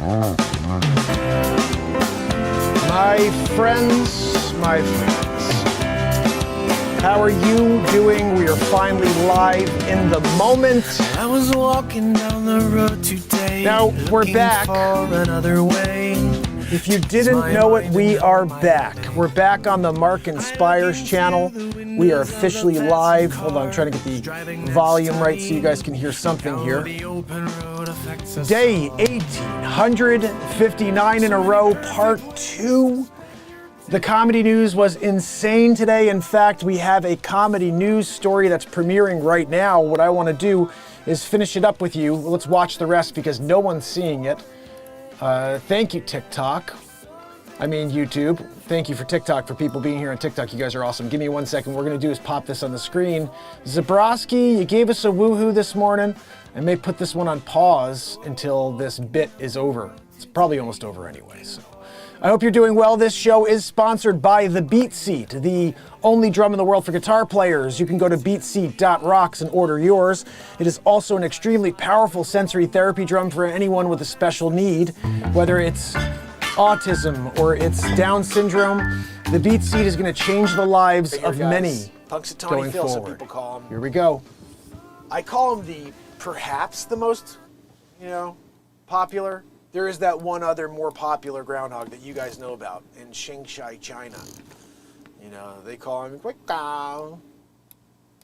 My friends, how are you doing? We are finally live in the moment. I was walking down the road today. Now we're back. Another way. If you didn't know it, we are back. We're back on the Mark and Pires channel. We are officially live. Hold on, I'm trying to get the volume right so you guys can hear something here. Day 1859 in a row, part 2. The comedy news was insane today. In fact, we have a comedy news story that's premiering right now. What I want to do is finish it up with you. Let's watch the rest because no one's seeing it. Thank you, TikTok. I mean, YouTube. Thank you for TikTok, for people being here on TikTok. You guys are awesome. Give me 1 second. What we're going to do is pop this on the screen. Zabrowski, you gave us a woohoo this morning. I may put this one on pause until this bit is over. It's probably almost over anyway, so. I hope you're doing well. This show is sponsored by the BeatSeat, the only drum in the world for guitar players. You can go to beatseat.rocks and order yours. It is also an extremely powerful sensory therapy drum for anyone with a special need, whether it's autism or it's Down syndrome. The BeatSeat is going to change the lives of many going forward. Some people call him. Here we go. I call him perhaps the most, popular. There is that one other more popular groundhog that you guys know about in Shanghai, China. They call him Guitarists.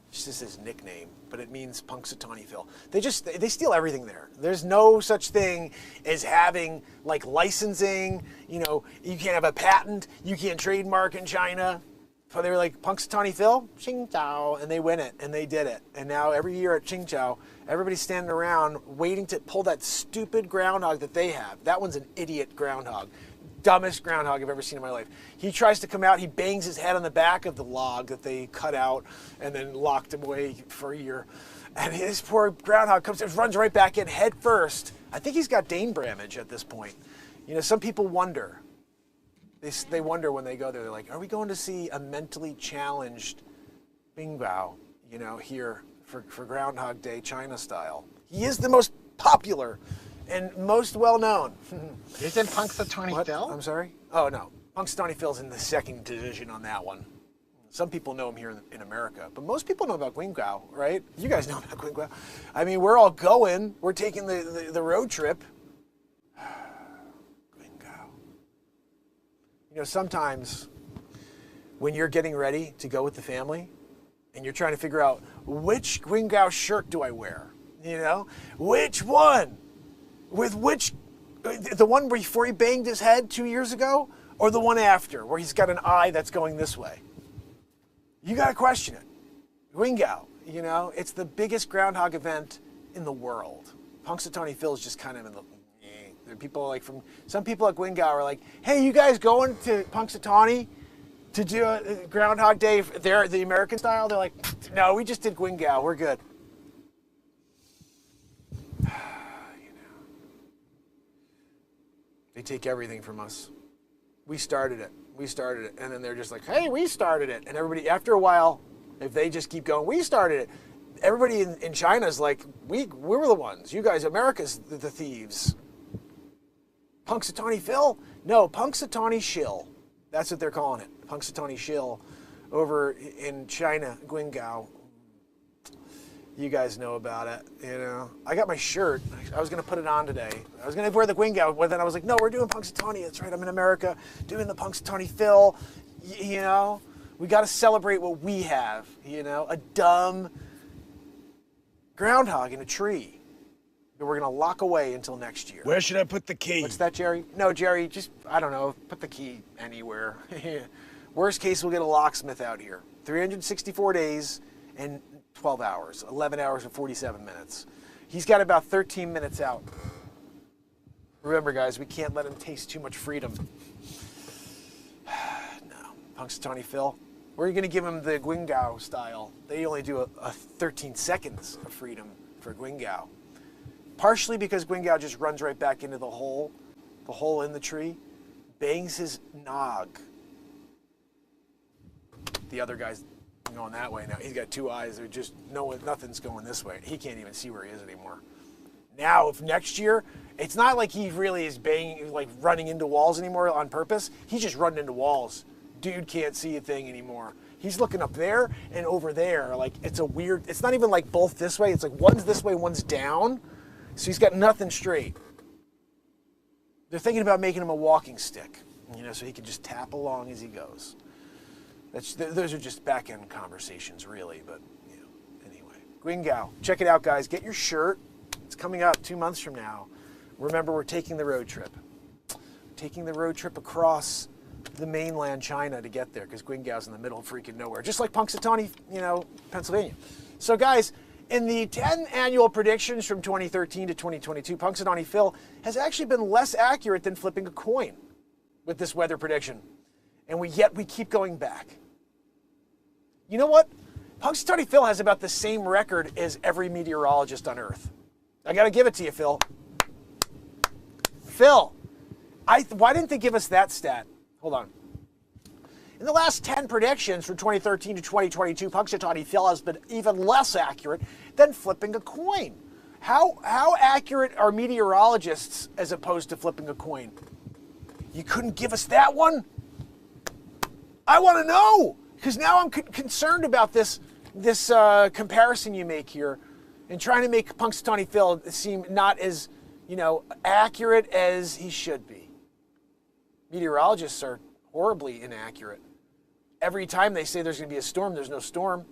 It's just his nickname, but it means Punxsutawney Phil. They steal everything there. There's no such thing as having like licensing. You can't have a patent. You can't trademark in China. So they were like, Punxsutawney Phil, Qingdao, and they win it, and they did it. And now every year at Qingdao, everybody's standing around waiting to pull that stupid groundhog that they have. That one's an idiot groundhog. Dumbest groundhog I've ever seen in my life. He tries to come out, he bangs his head on the back of the log that they cut out and then locked him away for a year. And his poor groundhog comes and runs right back in head first. I think he's got Dane Bramage at this point. Some people wonder. They wonder when they go there. They're like, are we going to see a mentally challenged Bingbao, here for Groundhog Day, China style? He is the most popular and most well-known. Isn't Punxsutawney Phil? I'm sorry? Oh, no. Punxsutawney Phil's in the second division on that one. Some people know him here in America, but most people know about Guingao, right? You guys know about Guingao. I mean, we're all going. We're taking the road trip. Sometimes when you're getting ready to go with the family and you're trying to figure out which Guingao shirt do I wear, which one? With which, the one before he banged his head 2 years ago or the one after where he's got an eye that's going this way? You got to question it. Guingao, it's the biggest groundhog event in the world. Punxsutawney Phil is just kind of in the... People some people at Guingao are like, hey, you guys going to Punxsutawney to do a Groundhog Day there, the American style? They're like, no, we just did Guingao, we're good. They take everything from us. We started it, and then they're just like, hey, we started it. And everybody, after a while, if they just keep going, we started it. Everybody in China's like, we were the ones. You guys, America's the thieves. Punxsutawney Phil? No, Punxsutawney Shill. That's what they're calling it. Punxsutawney Shill over in China, Guingao. You guys know about it, I got my shirt. I was going to put it on today. I was going to wear the Guingao, but then I was like, no, we're doing Punxsutawney. That's right, I'm in America doing the Punxsutawney Phil. We got to celebrate what we have, a dumb groundhog in a tree that we're going to lock away until next year. Where should I put the key? What's that, Jerry? No, Jerry, just, I don't know, put the key anywhere. Worst case, we'll get a locksmith out here. 364 days and 12 hours, 11 hours and 47 minutes. He's got about 13 minutes out. Remember, guys, we can't let him taste too much freedom. No, Punxsutawney Phil. We're going to give him the Guingao style. They only do a 13 seconds of freedom for Guingao. Partially because Guingao just runs right back into the hole in the tree, bangs his nog. The other guy's going that way now. He's got two eyes. They're just nothing's going this way. He can't even see where he is anymore. Now, if next year, it's not like he really is running into walls anymore on purpose. He's just running into walls. Dude can't see a thing anymore. He's looking up there and over there. Like, it's not even like both this way. It's like one's this way, one's down. So he's got nothing straight. They're thinking about making him a walking stick, so he can just tap along as he goes. Those are just back-end conversations, really, but, anyway. Guingao, check it out, guys. Get your shirt. It's coming up 2 months from now. Remember, we're taking the road trip. Taking the road trip across the mainland China to get there, because Guingao's in the middle of freaking nowhere, just like Punxsutawney, Pennsylvania. So, guys, in the 10 annual predictions from 2013 to 2022, Punxsutawney Phil has actually been less accurate than flipping a coin with this weather prediction. And yet we keep going back. You know what? Punxsutawney Phil has about the same record as every meteorologist on Earth. I got to give it to you, Phil. Phil, why didn't they give us that stat? Hold on. In the last 10 predictions from 2013 to 2022, Punxsutawney Phil has been even less accurate than flipping a coin. How accurate are meteorologists as opposed to flipping a coin? You couldn't give us that one? I want to know, because now I'm concerned about this comparison you make here and trying to make Punxsutawney Phil seem not as, accurate as he should be. Meteorologists are horribly inaccurate. Every time they say there's going to be a storm, there's no storm.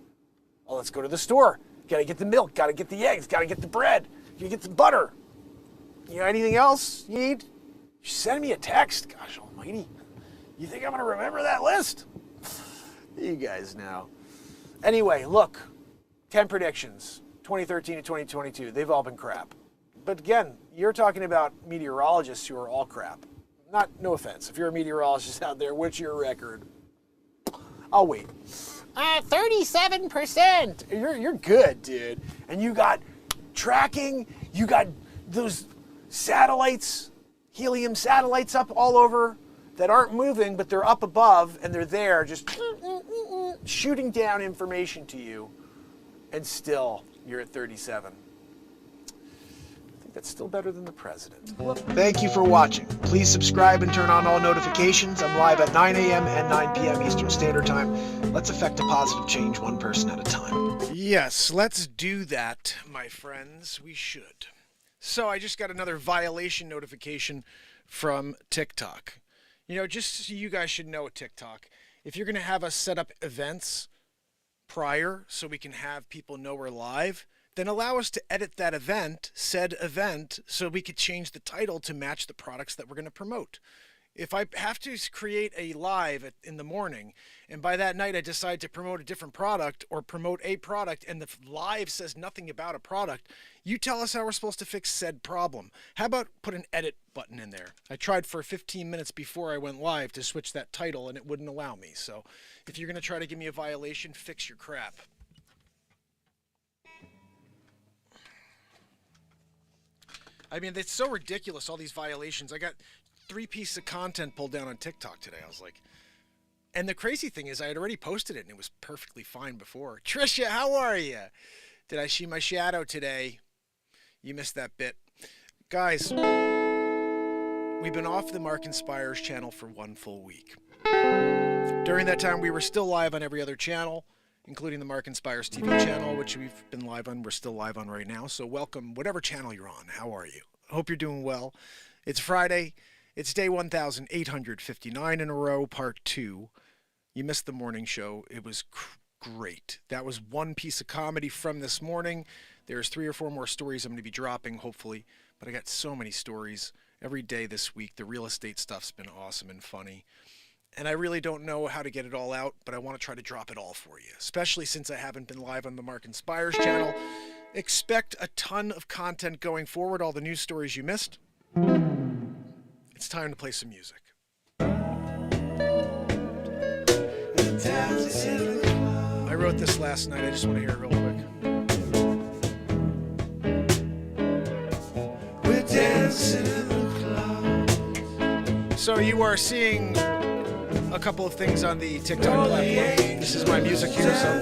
Oh, let's go to the store. Got to get the milk, got to get the eggs, got to get the bread, got to get the butter. Anything else you need? Send me a text. Gosh almighty. You think I'm going to remember that list? You guys know. Anyway, look, 10 predictions, 2013 to 2022. They've all been crap. But again, you're talking about meteorologists who are all crap. No offense. If you're a meteorologist out there, what's your record? I'll wait. 37%. You're good, dude. And you got tracking. You got those satellites, helium satellites up all over that aren't moving, but they're up above, and they're there just shooting down information to you, and still you're at 37. I think that's still better than the president. Thank you for watching. Please subscribe and turn on all notifications. I'm live at 9 a.m. and 9 p.m. Eastern Standard Time. Let's effect a positive change one person at a time. Yes, let's do that, my friends. We should. So I just got another violation notification from TikTok. Just so you guys should know, TikTok, if you're going to have us set up events prior so we can have people know we're live, then allow us to edit that event, said event, so we could change the title to match the products that we're going to promote. If I have to create a live in the morning, and by that night I decide to promote a different product or promote a product, and the live says nothing about a product, you tell us how we're supposed to fix said problem. How about put an edit button in there? I tried for 15 minutes before I went live to switch that title, and it wouldn't allow me. So if you're going to try to give me a violation, fix your crap. I mean, it's so ridiculous, all these violations. I got 3 pieces of content pulled down on TikTok today. I was like, and the crazy thing is I had already posted it and it was perfectly fine before. Trisha, how are you? Did I see my shadow today? You missed that bit. Guys, we've been off the Mark Inspires channel for 1 full week. During that time, we were still live on every other channel, including the Mark Inspires TV channel, which we've been live on. We're still live on right now. So welcome, whatever channel you're on. How are you? I hope you're doing well. It's Friday. It's day 1,859 in a row, part 2. You missed the morning show. It was great. That was 1 piece of comedy from this morning. There's 3 or 4 more stories I'm going to be dropping, hopefully. But I got so many stories every day this week. The real estate stuff's been awesome and funny. And I really don't know how to get it all out, but I want to try to drop it all for you, especially since I haven't been live on the Mark Inspires channel. Expect a ton of content going forward, all the news stories you missed. It's time to play some music. I wrote this last night. I just want to hear it real quick. We're dancing in the clouds. So you are seeing a couple of things on the TikTok platform. This is my music here, so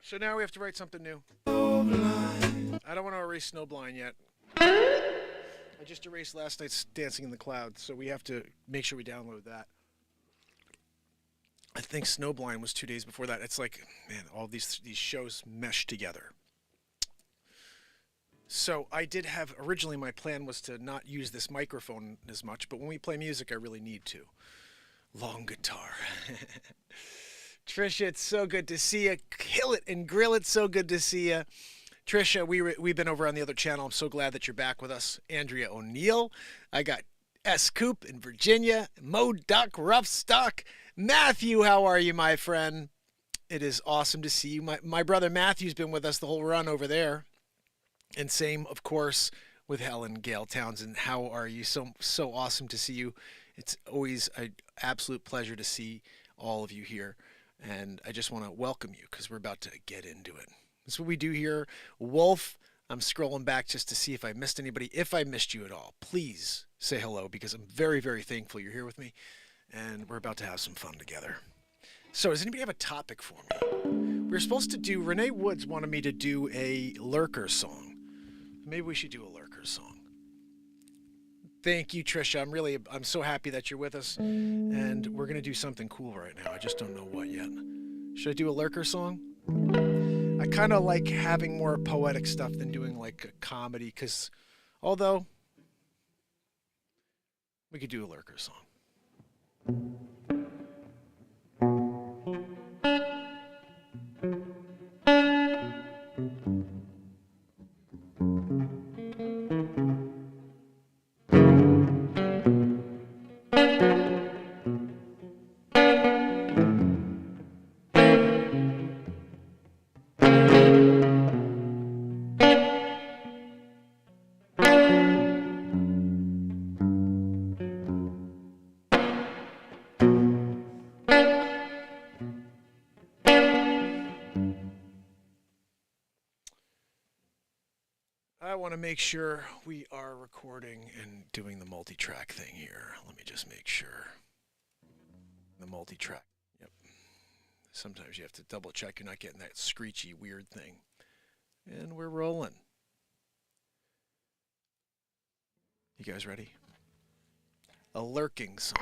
So now we have to write something new. I don't want to erase Snowblind yet. I just erased last night's Dancing in the Clouds, so we have to make sure we download that. I think Snowblind was 2 days before that. It's like, man, all these shows mesh together. So I did have, originally my plan was to not use this microphone as much, but when we play music, I really need to. Long guitar. Trisha, it's so good to see you. Kill it and grill it. So good to see you. Trisha, we've been over on the other channel. I'm so glad that you're back with us. Andrea O'Neill. I got S. Coop in Virginia. Mo Duck, Rough Stock. Matthew, how are you, my friend? It is awesome to see you. My brother Matthew's been with us the whole run over there. And same, of course, with Helen Gale Townsend. How are you? So awesome to see you. It's always an absolute pleasure to see all of you here. And I just want to welcome you because we're about to get into it. That's what we do here. Wolf, I'm scrolling back just to see if I missed anybody. If I missed you at all, please say hello because I'm very, very thankful you're here with me. And we're about to have some fun together. So does anybody have a topic for me? We were supposed to do, Renee Woods wanted me to do a Lurker song. Maybe we should do a Lurker song. Thank you, Trisha. I'm so happy that you're with us. And we're going to do something cool right now. I just don't know what yet. Should I do a Lurker song? I kind of like having more poetic stuff than doing like a comedy because although we could do a Lurker song. I want to make sure we are recording and doing the multi-track thing here. Let me just make sure. The multi-track. Yep. Sometimes you have to double check you're not getting that screechy weird thing. And we're rolling. You guys ready? A lurking song.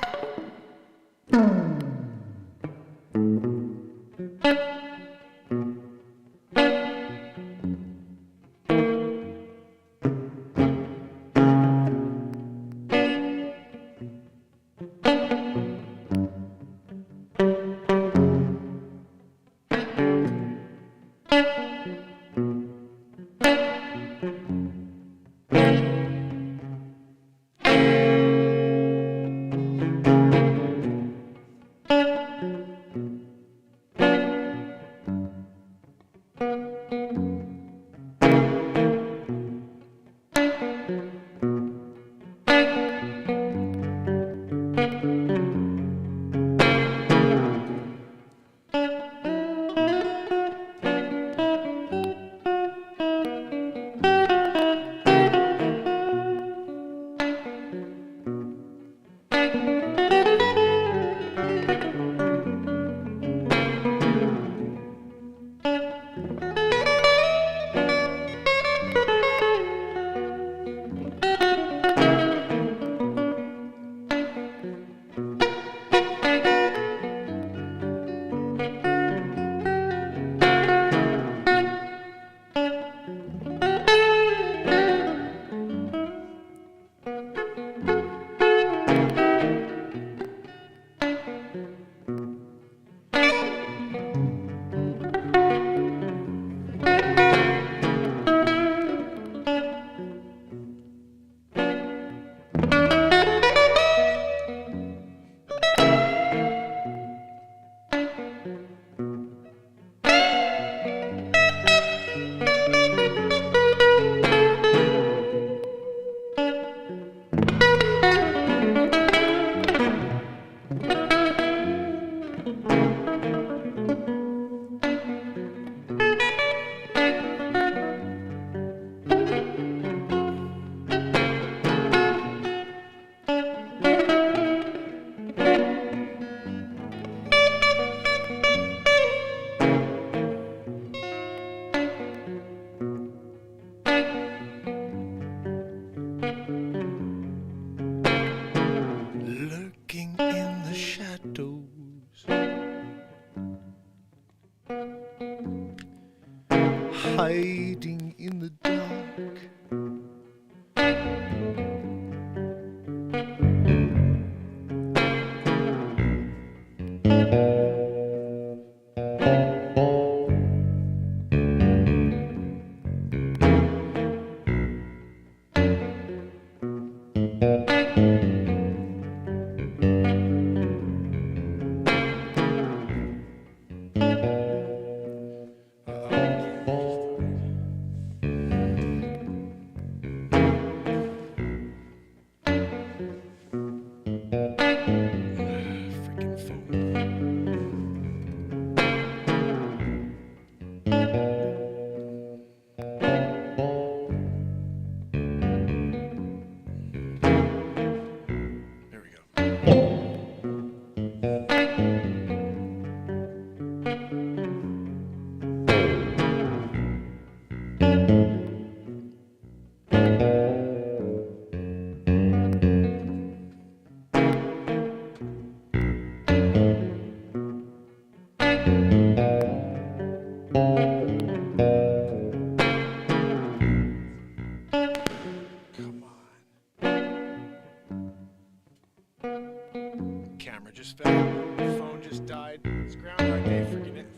just fell. The phone just died. It's Groundhog Day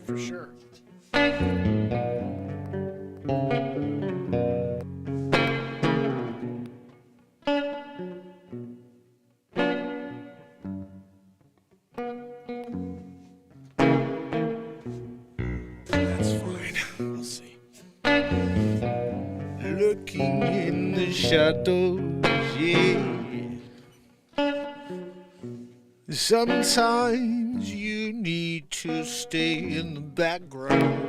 for sure. That's fine. We'll see. Looking in the shadows, yeah. Sometimes you need to stay in the background.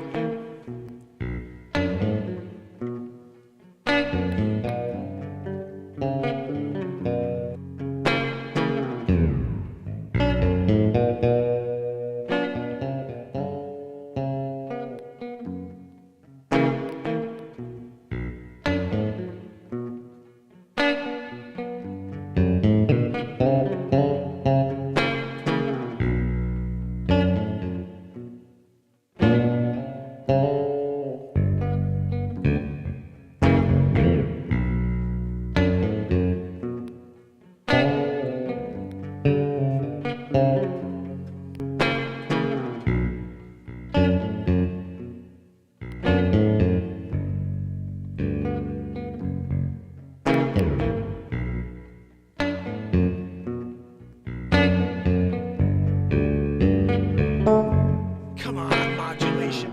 Come on, modulation.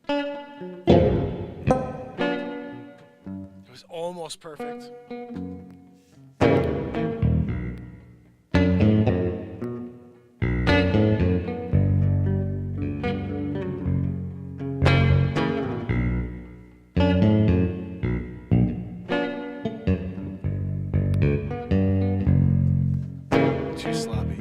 It was almost perfect. Too sloppy.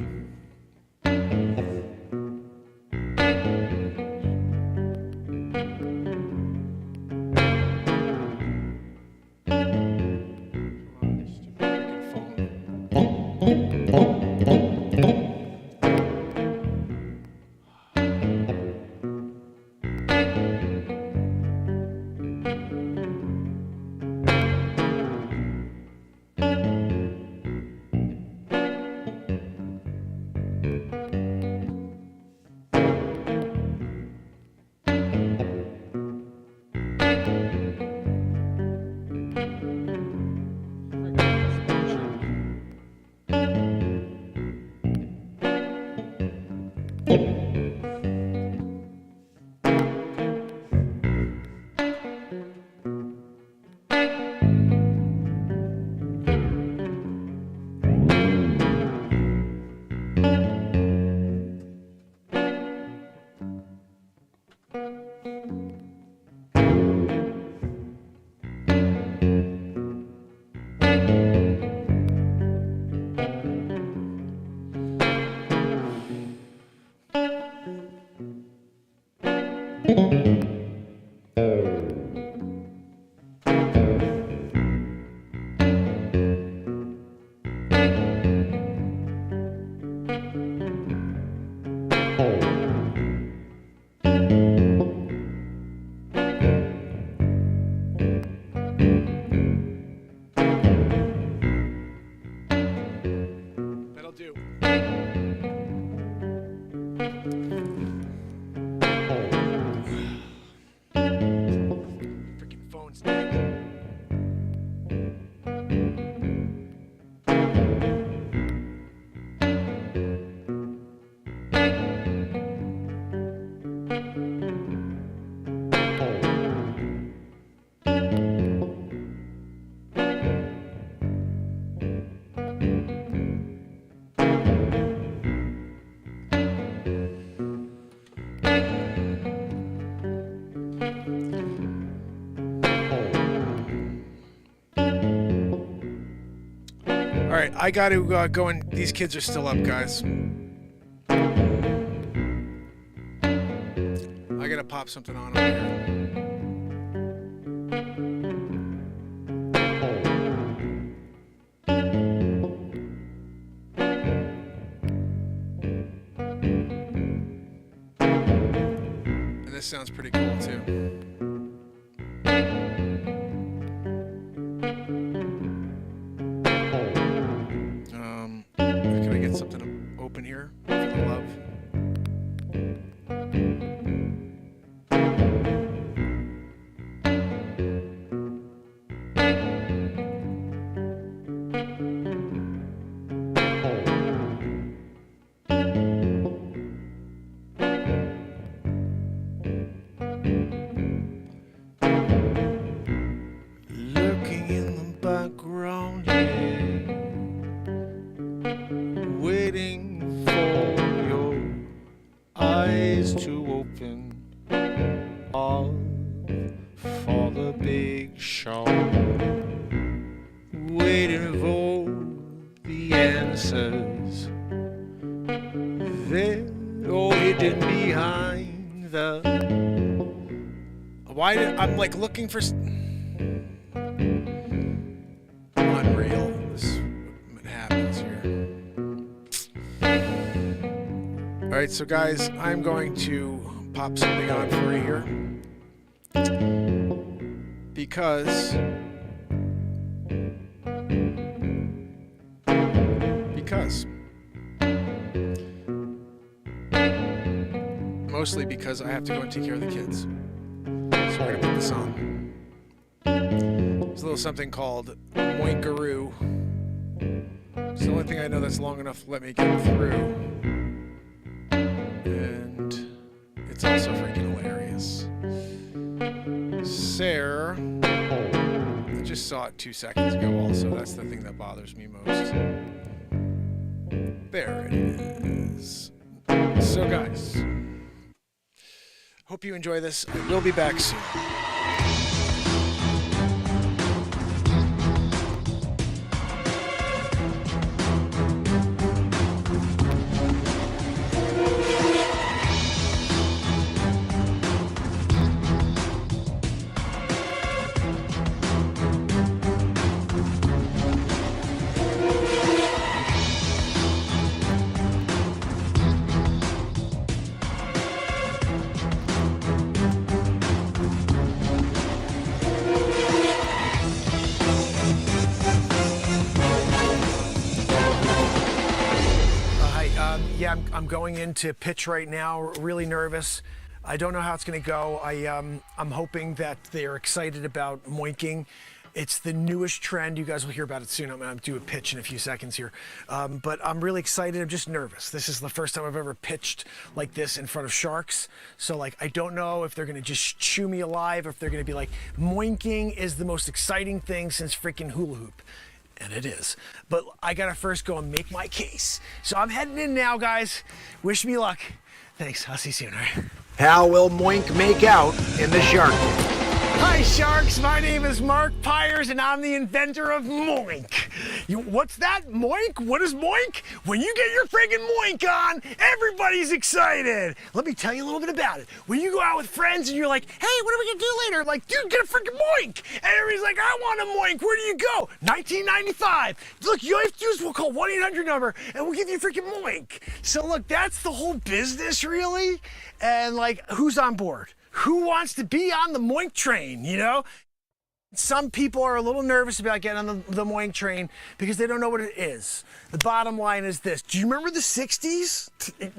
That'll do. Freaking phone's dead. All right, I got to go and these kids are still up, guys. I got to pop something on over here. And this sounds pretty cool too. Can I get something to open here for the love. Looking in the background, yeah. Waiting for your eyes to open up for the big show. Waiting for the answers. They're all hidden behind the. Why did I'm like looking for unreal. This is what happens here. All right, so guys, I'm going to pop something on for you here because mostly because I have to go and take care of the kids. So we're gonna put this on. There's a little something called Moinkaroo. It's the only thing I know that's long enough to let me get through. And it's also freaking hilarious. Sarah, I just saw it 2 seconds ago also. That's the thing that bothers me most. There it is. So guys, hope you enjoy this. I will be back soon. Yeah, I'm going into pitch right now, really nervous. I don't know how it's going to go. I'm hoping that they're excited about moinking. It's the newest trend. You guys will hear about it soon. I'm going to do a pitch in a few seconds here. But I'm really excited. I'm just nervous. This is the first time I've ever pitched like this in front of sharks. So like, I don't know if they're going to just chew me alive, or if they're going to be like, moinking is the most exciting thing since freaking hula hoop. And it is. But I gotta first go and make my case. So I'm heading in now, guys. Wish me luck. Thanks, I'll see you soon, all right? How will Moink make out in the shark? Hi, sharks. My name is Mark Pires, and I'm the inventor of Moink. What's that? Moink? What is Moink? When you get your friggin' Moink on, everybody's excited. Let me tell you a little bit about it. When you go out with friends and you're like, hey, what are we gonna do later? I'm like, dude, get a freaking Moink. And everybody's like, I want a Moink. Where do you go? $19.95. Look, you have to use, we'll call 1-800 number, and we'll give you a freaking Moink. So look, that's the whole business, really. And like, who's on board? Who wants to be on the Moink train, you know? Some people are a little nervous about getting on the Moink train because they don't know what it is. The bottom line is this. Do you remember the 60s?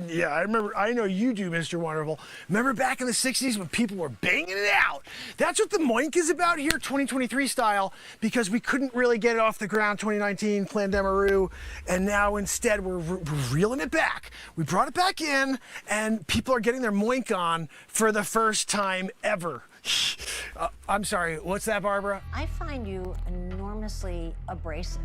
Yeah, I remember. I know you do, Mr. Wonderful. Remember back in the 60s when people were banging it out? That's what the Moink is about here, 2023 style, because we couldn't really get it off the ground 2019, Plan Demaroo, and now instead we're reeling it back. We brought it back in, and people are getting their Moink on for the first time ever. I'm sorry, what's that, Barbara? I find you enormously abrasive.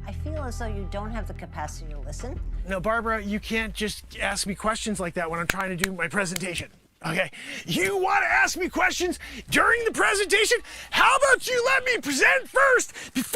I feel as though you don't have the capacity to listen. No, Barbara, you can't just ask me questions like that when I'm trying to do my presentation. Okay, you want to ask me questions during the presentation? How about you let me present first before